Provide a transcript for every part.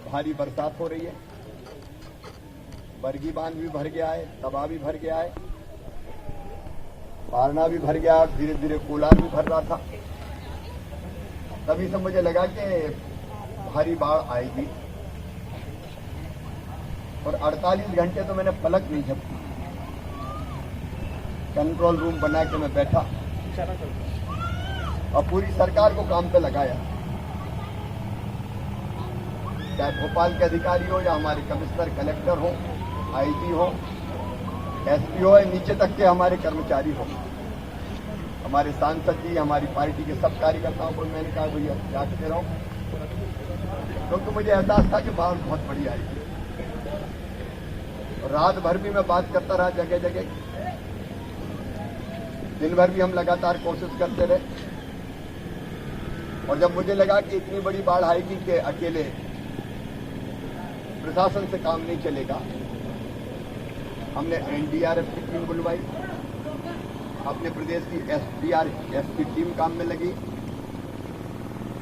भारी बरसात हो रही है, बरगी बांध भी भर गया है, तबा भी भर गया है, पारना भी भर गया, धीरे धीरे कोलार भी भर रहा था। तभी से मुझे लगा कि भारी बाढ़ आएगी और 48 घंटे तो मैंने पलक नहीं झपकी। कंट्रोल रूम बना के मैं बैठा और पूरी सरकार को काम पे लगाया, चाहे भोपाल के अधिकारी हो या हमारे कमिश्नर कलेक्टर हो, आईजी हो, एसपी हो, नीचे तक के हमारे कर्मचारी हो, हमारे सांसद जी, हमारी पार्टी के सब कार्यकर्ताओं को मैंने कहा भैया जागते रहो, क्योंकि मुझे एहसास था कि बाढ़ बहुत बड़ी आएगी। रात भर भी मैं बात करता रहा जगह जगह, दिन भर भी हम लगातार कोशिश करते रहे। और जब मुझे लगा कि इतनी बड़ी बाढ़ आएगी कि अकेले प्रशासन से काम नहीं चलेगा, हमने एनडीआरएफ की टीम बुलवाई, अपने प्रदेश की एसडीआरएफ की टीम काम में लगी।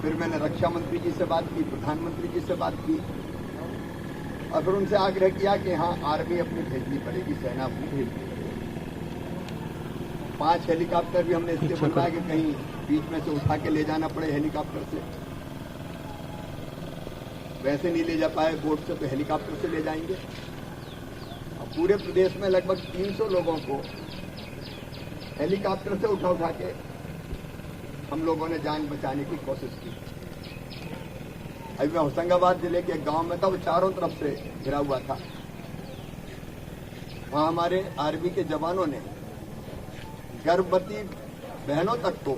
फिर मैंने रक्षा मंत्री जी से बात की, प्रधानमंत्री जी से बात की और फिर उनसे आग्रह किया कि हाँ, आर्मी अपनी भेजनी पड़ेगी, सेना अपनी भेजनी पड़ेगी। 5 हेलीकॉप्टर भी हमने इसलिए बुलवाया कि कहीं बीच में से उठा के ले जाना पड़े हेलीकॉप्टर से, वैसे नहीं ले जा पाए बोट से तो हेलीकॉप्टर से ले जाएंगे। और पूरे प्रदेश में लगभग 300 लोगों को हेलीकॉप्टर से उठा के हम लोगों ने जान बचाने की कोशिश की। अभी मैं होशंगाबाद जिले के गांव में था, वो चारों तरफ से घिरा हुआ था। वहां हमारे आर्मी के जवानों ने गर्भवती बहनों तक को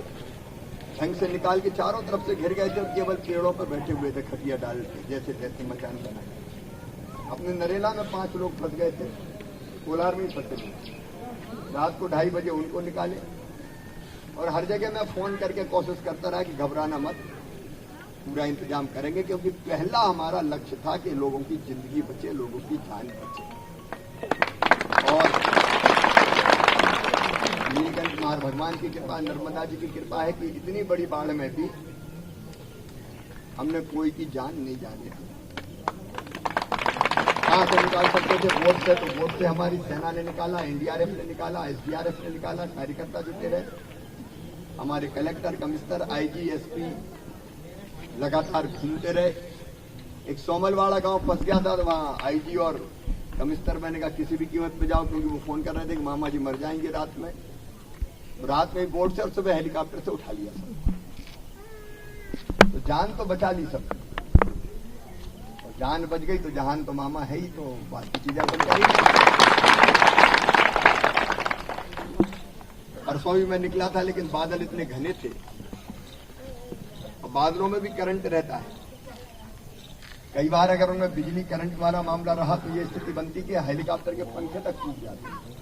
ढंग से निकाल के चारों तरफ से घिर गए थे, केवल पेड़ों पर बैठे हुए थे खटिया डाल के, जैसे तैसे मकान बनाए। अपने नरेला में 5 लोग फंस गए थे, कोलार में फंसे थे। रात को 2:30 बजे उनको निकाले और हर जगह मैं फोन करके कोशिश करता रहा कि घबराना मत, पूरा इंतजाम करेंगे, क्योंकि पहला हमारा लक्ष्य था कि लोगों की जिंदगी बचे, लोगों की जान बचे। और नीलकंठ मार भगवान की कृपा, नर्मदा जी की कृपा है कि इतनी बड़ी बाढ़ में भी हमने कोई की जान नहीं जाने दी। कहां से निकाल सकते थे? बोट से, तो बोट से हमारी सेना ने निकाला, एनडीआरएफ ने निकाला, एसडीआरएफ ने निकाला, कार्यकर्ता जुटे रहे। हमारे कलेक्टर, कमिश्नर, आईजी, एसपी लगातार घूमते रहे। एक सोमलवाड़ा गांव फंस गया था, तो वहां आईजी और कमिश्नर, मैंने कहा किसी भी कीमत पे जाओ, क्योंकि वो फोन कर रहे थे कि मामा जी मर जाएंगे रात में। रात में बोट से और सुबह हेलीकॉप्टर से उठा लिया सब, तो जान तो बचा ली सब। और जान बच गई तो जहान तो मामा है ही, तो बाकी चीजें बच जाएगी। परसों भी मैं निकला था, लेकिन बादल इतने घने थे, और बादलों में भी करंट रहता है। कई बार अगर उनमें बिजली करंट वाला मामला रहा तो ये स्थिति बनती कि हेलीकॉप्टर के पंखे तक टूट जाते।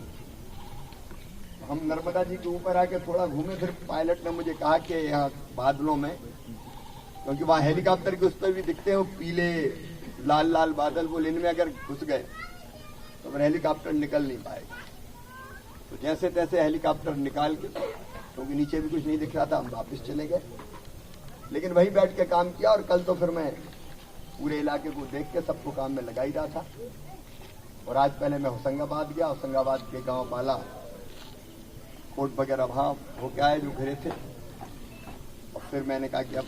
हम नर्मदा जी के ऊपर आके थोड़ा घूमे, फिर पायलट ने मुझे कहा कि यहाँ बादलों में, क्योंकि वहां हेलीकॉप्टर के उस पर भी दिखते हैं वो पीले लाल लाल बादल, वो इनमें अगर घुस गए तो फिर हेलीकॉप्टर निकल नहीं पाएगा। तो जैसे तैसे हेलीकॉप्टर निकाल के, क्योंकि नीचे भी कुछ नहीं दिख रहा था, हम वापस चले गए। लेकिन वहीं बैठ के काम किया, और कल तो फिर मैं पूरे इलाके को देख के सबको काम में लगा ही रहा था। और आज पहले मैं होशंगाबाद गया, होशंगाबाद के गांव पाला, कोट वगैरह वहां होके आए जो घिरे थे। और फिर मैंने कहा कि अब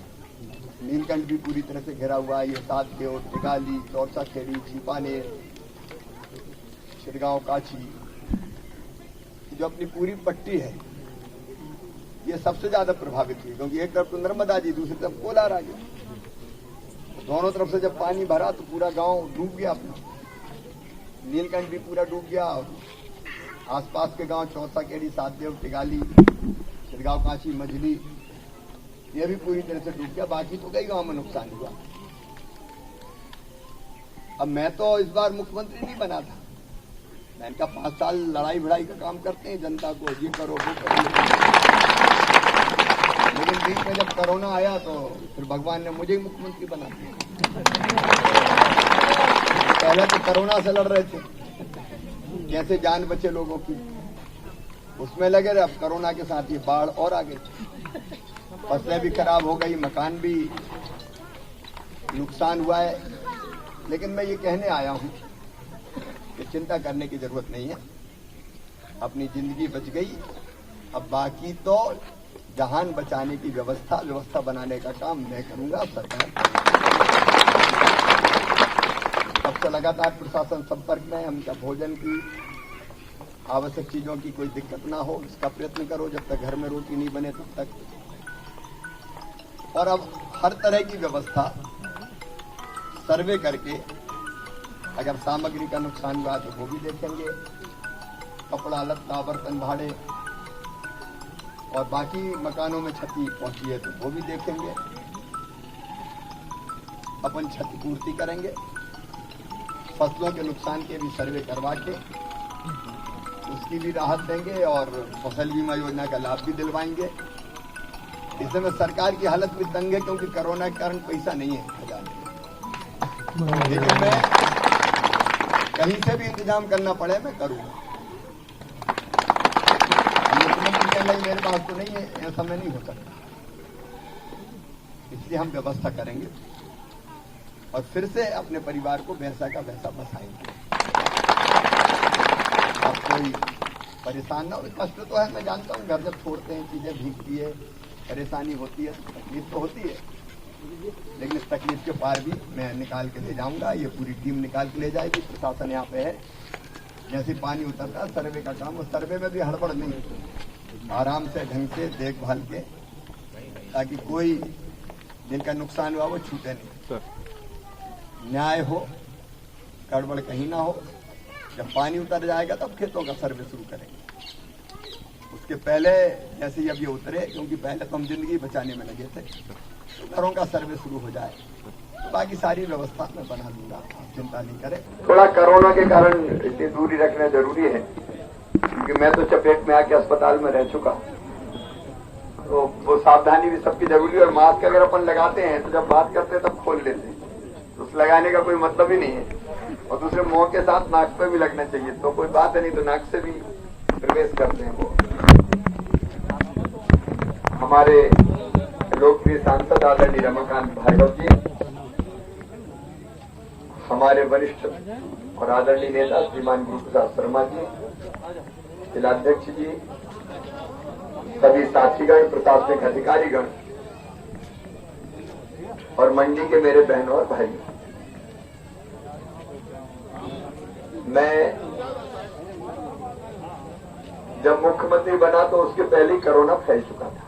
नीलकंठ भी पूरी तरह से घिरा हुआ है, ये सातदेव, टिकाली, चौरसा खेड़ी, छिपानेर, छिड़गांव, काछी, जो अपनी पूरी पट्टी है, ये सबसे ज्यादा प्रभावित हुई, क्योंकि एक तरफ तो नर्मदा जी, दूसरी तरफ कोलार आ गया। दोनों तरफ से जब पानी भरा तो पूरा गांव डूब गया अपना। नीलकंठ भी पूरा डूब गया, और आसपास के गांव चौसा केड़ी, सातदेव, टिगाली, छिड़गांव, काशी, मझली, ये भी पूरी तरह से डूब गया। बाकी तो कई गांव में नुकसान हुआ। अब मैं तो इस बार मुख्यमंत्री नहीं बना था, मैंने कहा 5 साल लड़ाई भिड़ाई का काम करते हैं, जनता को ये करो वो करो। लेकिन बीच में जब कोरोना आया तो फिर भगवान ने मुझे ही मुख्यमंत्री बना दिया। पहले तो कोरोना से लड़ रहे थे, कैसे जान बचे लोगों की, उसमें लगे रहे। अब कोरोना के साथ ये बाढ़ और आ गई, फसलें भी खराब हो गई, मकान भी नुकसान हुआ है। लेकिन मैं ये कहने आया हूं कि चिंता करने की जरूरत नहीं है, अपनी जिंदगी बच गई। अब बाकी तो जहान बचाने की व्यवस्था बनाने का काम मैं करूंगा, सरकार। अब से लगातार प्रशासन संपर्क में, हम क्या भोजन की आवश्यक चीजों की कोई दिक्कत ना हो इसका प्रयत्न करो, जब तक घर में रोटी नहीं बने तब तक। और अब हर तरह की व्यवस्था सर्वे करके अगर सामग्री का नुकसान हुआ तो वो भी देखेंगे, कपड़ा लत्ता बर्तन भाड़े और बाकी मकानों में क्षति पहुंची है तो वो भी देखेंगे, अपन क्षतिपूर्ति करेंगे, फसलों के नुकसान के भी सर्वे करवा के उसकी भी राहत देंगे और फसल बीमा योजना का लाभ भी दिलवाएंगे। इस समय सरकार की हालत भी तंग है क्योंकि कोरोना के कारण पैसा नहीं है खजाने में, लेकिन मैं कहीं से भी इंतजाम करना पड़े मैं करूंगा। मुख्यमंत्री कहना ही मेरे पास तो नहीं है, ऐसा मैं नहीं हो सकता, इसलिए हम व्यवस्था करेंगे और फिर से अपने परिवार को वैसा का वैसा बसाएंगे। अब कोई परेशान ना हो, कष्ट तो है मैं जानता हूं, घर जब छोड़ते हैं चीजें भीगती है, परेशानी होती है, तकलीफ तो होती है, लेकिन इस तकलीफ के पार भी मैं निकाल के ले जाऊंगा, ये पूरी टीम निकाल के ले जाएगी। प्रशासन यहाँ पे है, जैसे पानी उतरता है सर्वे का काम, उस सर्वे में भी हड़बड़ नहीं, आराम से ढंग से देखभाल के, ताकि कोई जिनका नुकसान हुआ वो छूटे नहीं, न्याय हो, गड़बड़ कहीं ना हो। जब पानी उतर जाएगा तब खेतों का सर्वे शुरू करेंगे, उसके पहले जैसे ही अब ये उतरे, क्योंकि पहले तो हम जिंदगी बचाने में लगे थे, तो घरों का सर्वे शुरू हो जाए तो बाकी सारी व्यवस्था मैं बना दूंगा, आप चिंता नहीं करें। थोड़ा कोरोना के कारण इतनी दूरी रखना जरूरी है, क्योंकि मैं तो चपेट में आके अस्पताल में रह चुका, तो वो सावधानी भी सबकी जरूरी है। और मास्क अगर अपन लगाते हैं तो जब बात करते हैं तब खोल लेते हैं, तो उस लगाने का कोई मतलब ही नहीं है। और दूसरे मुंह के साथ नाक पे भी लगना चाहिए, तो कोई बात है नहीं, तो नाक से भी प्रवेश करते हैं वो। हमारे लोकप्रिय सांसद आदरणीय रमाकांत भार्गव जी, हमारे वरिष्ठ और आदरणीय नेता श्रीमान गुरु प्रसाद शर्मा जी, जिलाध्यक्ष जी, सभी साथीगण, प्रशासनिक अधिकारीगण और मंडी के मेरे बहनों और भाई, मैं जब मुख्यमंत्री बना तो उसके पहले ही कोरोना फैल चुका था,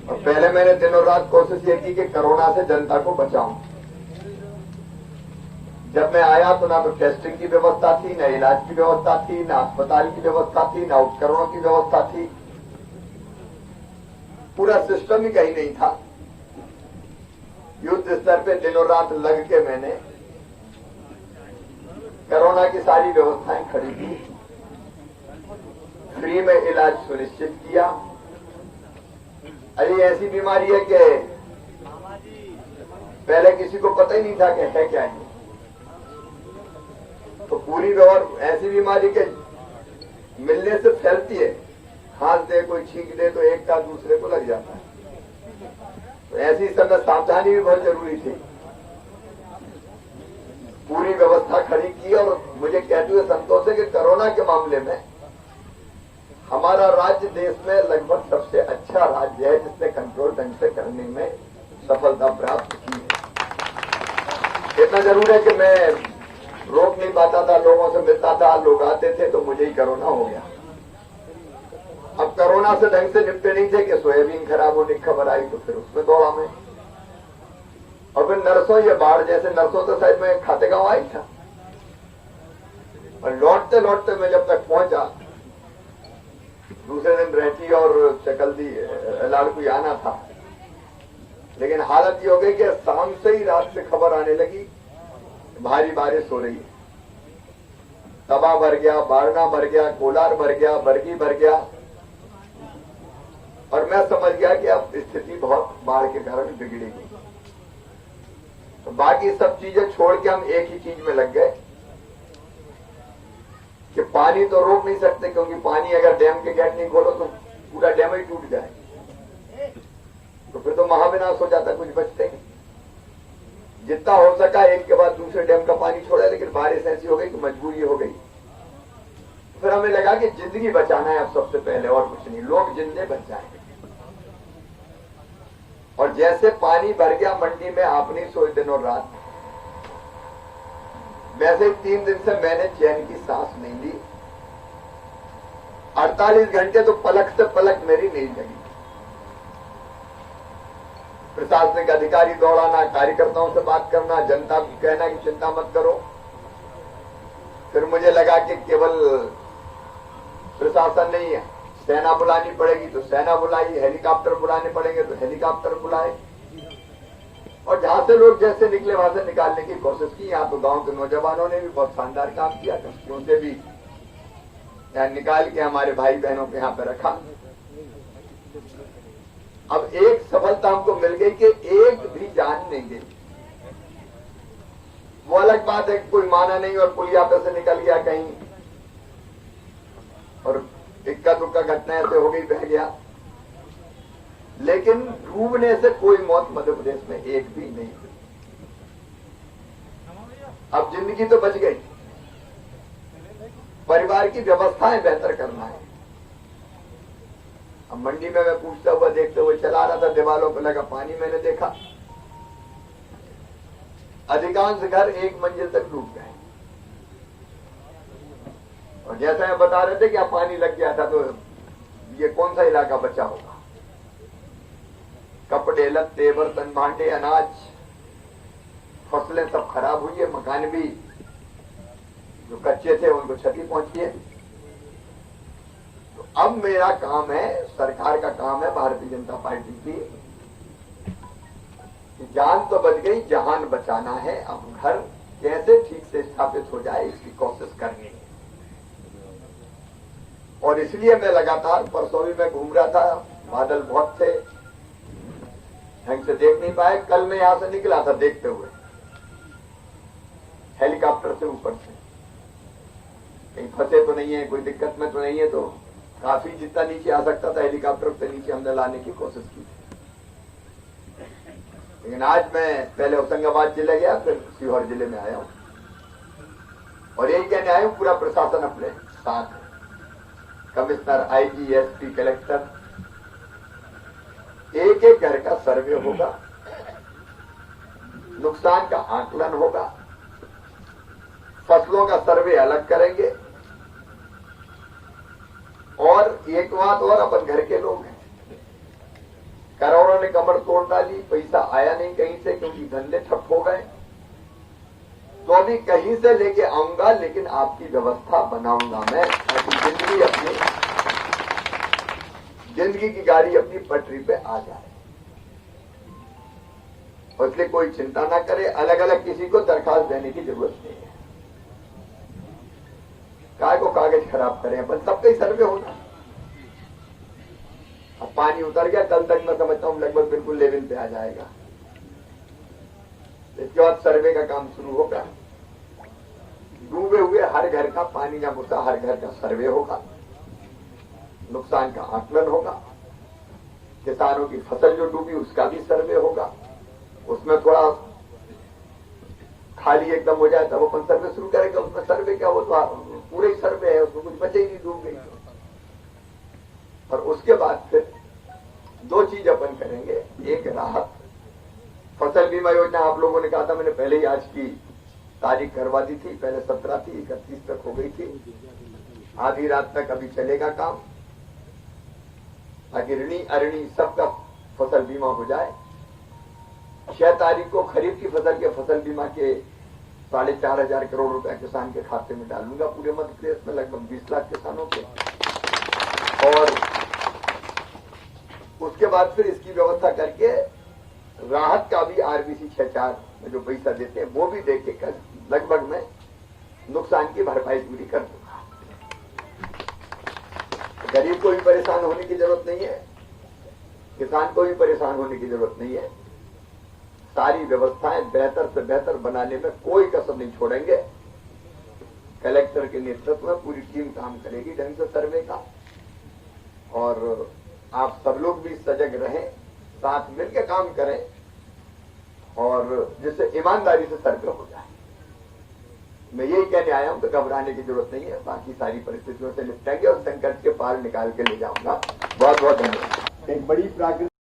और पहले मैंने दिनों रात कोशिश ये की कि कोरोना से जनता को बचाऊं। जब मैं आया तो ना तो टेस्टिंग की व्यवस्था थी, ना इलाज की व्यवस्था थी, ना अस्पताल की व्यवस्था थी, ना उपकरणों की व्यवस्था थी, पूरा सिस्टम ही कहीं नहीं था। युद्ध स्तर पे दिनों रात लग के मैंने कोरोना की सारी व्यवस्थाएं खड़ी की, फ्री में इलाज सुनिश्चित किया। अरे ऐसी बीमारी है कि पहले किसी को पता ही नहीं था कि है क्या है, तो पूरी व्यवस्था ऐसी बीमारी के मिलने से फैलती है, हाथ दे कोई छींक दे तो एक का दूसरे को लग जाता है, तो ऐसी समय सावधानी भी बहुत जरूरी थी। पूरी व्यवस्था खड़ी की और मुझे कहते हुए संतोष है कि कोरोना के मामले में हमारा राज्य देश में लगभग सबसे अच्छा राज्य है, जिसने कंट्रोल ढंग से करने में सफलता प्राप्त की है। इतना जरूर है कि मैं रोक नहीं पाता था, लोगों से मिलता था, लोग आते थे तो मुझे ही कोरोना हो गया। अब कोरोना से ढंग से निपटे नहीं थे कि सोयाबीन खराब होने की खबर आई तो फिर उसमें दौड़ा मैं, और फिर नर्सों, ये बाढ़ जैसे नर्सों तो शायद मैं खाते गांव आई था, और लौटते लौटते मैं जब तक पहुंचा, दूसरे दिन रहती और चकल्दी लालपुर आना था, लेकिन हालत ये हो गई कि शाम से ही रात से खबर आने लगी भारी बारिश हो रही है। तवा भर गया, बारना भर गया, कोलार भर गया, बरगी भर गया, और मैं समझ गया कि अब स्थिति बहुत बाढ़ के कारण बिगड़ेगी। तो बाकी सब चीजें छोड़ के हम एक ही चीज में लग गए कि पानी तो रोक नहीं सकते, क्योंकि पानी अगर डैम के गेट नहीं खोलो तो पूरा डैम ही टूट जाए, तो फिर तो महाविनाश हो जाता, कुछ बचते नहीं। जितना हो सका एक के बाद दूसरे डैम का पानी छोड़ा, लेकिन बारिश ऐसी हो गई कि मजबूरी हो गई। फिर हमें लगा कि जिंदगी बचाना है अब सबसे पहले, और कुछ नहीं, लोग जिंदे बच जाएंगे। और जैसे पानी भर गया मंडी में, आप नहीं सोए दिन और रात, वैसे ही 3 दिन से मैंने चैन की सांस नहीं ली। 48 घंटे तो पलक से पलक मेरी नहीं लगी। प्रशासनिक अधिकारी दौड़ाना, कार्यकर्ताओं से बात करना, जनता को कहना कि चिंता मत करो। फिर मुझे लगा कि केवल प्रशासन नहीं है, सेना बुलानी पड़ेगी तो सेना बुलाई, हेलीकॉप्टर बुलाने पड़ेंगे तो हेलीकॉप्टर बुलाए। और जहां से लोग जैसे निकले वहां से निकालने की कोशिश की। यहाँ तो गांव के नौजवानों ने भी बहुत शानदार काम किया, कश्तियों से भी यहाँ निकाल के हमारे भाई बहनों के यहाँ पे रखा। अब एक सफलता हमको मिल गई कि एक भी जान नहीं गई। वो अलग बात है, कोई माना नहीं और पुलिया पे से निकल गया कहीं, और इक्का दुक्का घटना ऐसे हो गई, बह गया। लेकिन डूबने से कोई मौत मध्य प्रदेश में एक भी नहीं हुई। अब जिंदगी तो बच गई, परिवार की व्यवस्थाएं बेहतर करना है। अब मंडी में मैं पूछता हुआ देखते हुए चला रहा था, दीवारों पर लगा पानी, मैंने देखा अधिकांश घर 1 मंजिल तक डूब गए। और जैसा मैं बता रहे थे कि अब पानी लग गया था, तो ये कौन सा इलाका बचा होगा? कपड़े लत्ते, बर्तन भांडे, अनाज, फसलें सब खराब हुई है। मकान भी जो कच्चे थे उनको क्षति पहुंची है। तो अब मेरा काम है, सरकार का काम है, भारतीय जनता पार्टी की, कि जान तो बच गई, जहान बचाना है। अब घर कैसे ठीक से स्थापित हो जाए इसकी कोशिश करनी है। और इसलिए मैं लगातार, परसों भी मैं घूम रहा था, बादल बहुत थे, ढंग से देख नहीं पाए। कल मैं यहां से निकला था देखते हुए, हेलीकॉप्टर से ऊपर से, कहीं फंसे तो नहीं है, कोई दिक्कत में तो नहीं है। तो काफी जितना नीचे आ सकता था हेलीकॉप्टर से नीचे हमने लाने की कोशिश की थी। लेकिन आज मैं पहले होशंगाबाद जिले गया, फिर सीहोर जिले में आया हूं, और यही कहने आया हूं पूरा प्रशासन अपने साथ है। कमिश्नर, आईजी, एसपी, कलेक्टर, एक एक घर का सर्वे होगा, नुकसान का आकलन होगा, फसलों का सर्वे अलग करेंगे। और एक बात और, अपन घर के लोग हैं, करोड़ों ने कमर तोड़ डाली, पैसा आया नहीं कहीं से क्योंकि धंधे ठप हो गए। तो अभी कहीं से लेके आऊंगा, लेकिन आपकी व्यवस्था बनाऊंगा मैं, ताकि जिंदगी की गाड़ी अपनी पटरी पे आ जाए। और इसलिए कोई चिंता ना करे, अलग अलग किसी को दरखास्त देने की जरूरत नहीं है। काय को कागज खराब करें, अपन सबका ही सर्वे होना। अब पानी उतर गया, कल तक मैं समझता हूं लगभग बिल्कुल लेवल पे आ जाएगा। इसके बाद सर्वे का काम शुरू होगा। डूबे हुए हर घर का, पानी का मुद्दा, हर घर का सर्वे होगा, नुकसान का आकलन होगा, किसानों की फसल जो डूबी उसका भी सर्वे होगा। उसमें थोड़ा खाली एकदम हो जाए तब अपन सर्वे शुरू करेंगे। उसमें सर्वे क्या, वो तो पूरे ही सर्वे है, उसमें कुछ बचे ही नहीं, डूब गई। और उसके बाद फिर 2 चीज अपन करेंगे। एक, राहत फसल बीमा योजना, आप लोगों ने कहा था, मैंने पहले ही आज की तारीख करवा दी थी, पहले 17 थी, 31 तक हो गई थी। आधी रात तक अभी चलेगा काम, ताकि ऋणी अऋणी सबका फसल बीमा हो जाए। 6 तारीख को खरीफ की फसल के फसल बीमा के 4,500 करोड़ रुपए किसान के खाते में डालूंगा, पूरे मध्य प्रदेश में लगभग 20 लाख किसानों के। और उसके बाद फिर इसकी व्यवस्था करके राहत का भी आरबीसी 6-4 में जो पैसा देते हैं वो भी देके लगभग मैं नुकसान की भरपाई पूरी कर दूंगा। गरीब को भी परेशान होने की जरूरत नहीं है, किसान को भी परेशान होने की जरूरत नहीं है। सारी व्यवस्थाएं बेहतर से बेहतर बनाने में कोई कसर नहीं छोड़ेंगे। कलेक्टर के नेतृत्व में पूरी टीम काम करेगी ढंग से सर्वे का। और आप सब लोग भी सजग रहें, साथ मिलकर काम करें। और जिससे ईमानदारी से सर्कल हो जाए। मैं यही कहने आया हूं, तो घबराने की जरूरत नहीं है, बाकी सारी परिस्थितियों से निपटेंगे और संकट के पार निकाल के ले जाऊंगा। बहुत बहुत धन्यवाद। एक बड़ी प्राकृतिक